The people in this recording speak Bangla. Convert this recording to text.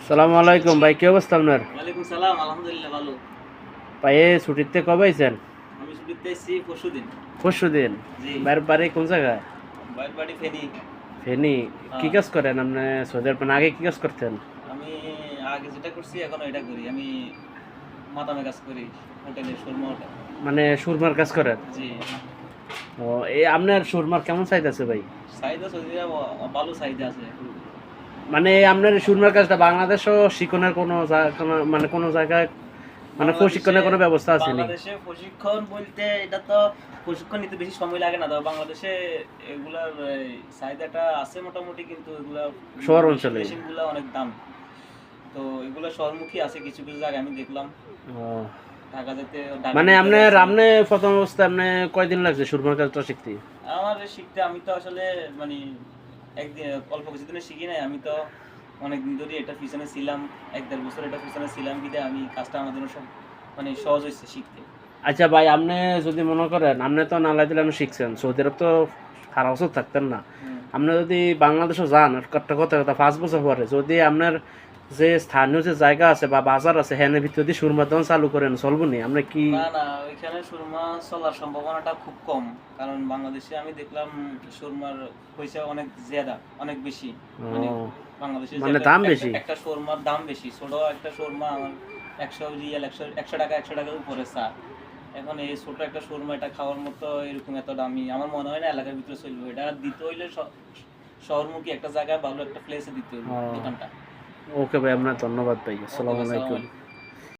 সালামু আলাইকুম ভাই, কি অবস্থা আপনার? ওয়ালাইকুম সালাম, আলহামদুলিল্লাহ ভালো। ভাই ছুটিতে কবে আইছেন? আমি ছুটিতে এসেছি পরশুদিন। পরশুদিন। জি। বাইরের বাড়ি কোন জায়গায়? বাইর বাড়ি ফেনী। ফেনী। কি হ্যাঁ। কাজ করেন আপনি? সৌদি আরব আগে কি কাজ করতেন? আমি আগে যেটা করছি এখন এটা করি। আমি মাদামে কাজ করি, হোটেলে, সুরমা হোটেল। মানে সুরমার কাজ করেন? জি। ও, এই আপনার সুরমার কেমন চাহিদা আছে ভাই? চাহিদা সৌদি আরব ভালো চাহিদা আছে। মানে আপনার সুরমার কাজটা বাংলাদেশও শিখনের মানে কোনো জায়গায় মানে প্রশিক্ষণের কোনো ব্যবস্থা আছে নি? বাংলাদেশে প্রশিক্ষণ বলতে এটা তো প্রশিক্ষণ নিতে বেশি সময় লাগে না। তবে বাংলাদেশে এগুলার চাহিদাটা আছে মোটামুটি, কিন্তু এগুলা শহর অঞ্চলে? মেশিনগুলা অনেক দাম। তো এগুলা শহরমুখী আছে কিছু কিছু জায়গায় আমি দেখলাম। ও, ঢাকা যেতে মানে আপনি প্রথম অবস্থায় আপনি কয়দিন লাগছে সুরমার কাজটা শিখতে? আমার শিখতে আমি তো আসলে মানে একদিন অল্প কিছুদিনে শিখি নাই। আমি তো অনেকদিন ধরে এটা পিছনে ছিলাম, 1-1.5 বছর এটা পিছনে ছিলাম, বিধায় আমি কাজটা আমার জন্য মানে সহজ হয়েছে শিখতে। আচ্ছা ভাই, আপনি যদি মনে করেন আপনি তো নালাই দিলে শিখছেন, সৌদি আরব তো সারা বছর থাকতেন না, হুম। আপনি যদি বাংলাদেশও যান একটা কথা কথা 5 বছর পরে যদি আপনার যে স্থানীয় যে জায়গা আছে বা বাজার আছে হ্যাঁ ভিতরে যদি সুরমা দোকান চালু করেন চলবো নি আপনি কি? না না, ওইখানে সুরমা চলার সম্ভাবনাটা খুব কম। কারণ বাংলাদেশে আমি দেখলাম সুরমার পয়সা অনেক জ্যাদা, অনেক বেশি। মানে ও, বাংলাদেশে যে মানে দাম বেশি? একটা সুরমার দাম বেশি। ছোট একটা সুরমা আমার 100 রিয়াল, 100 টাকা, 100 টাকার উপরে চা। এখন এই ছোট একটা সুরমা এটা খাওয়ার মতো এরকম এত দামি আমার মনে হয় না এলাকার ভিতরে চলবে। এটা দিতে হইলে শহরমুখী একটা জায়গায় ভালো একটা প্লেসে দিতে হইবে ও, দোকানটা। ওকে ভাই, আপনার ধন্যবাদ ভাই, ওকে আসসালামু ভাই, সালাম আলাইকুম। আলাইকুম।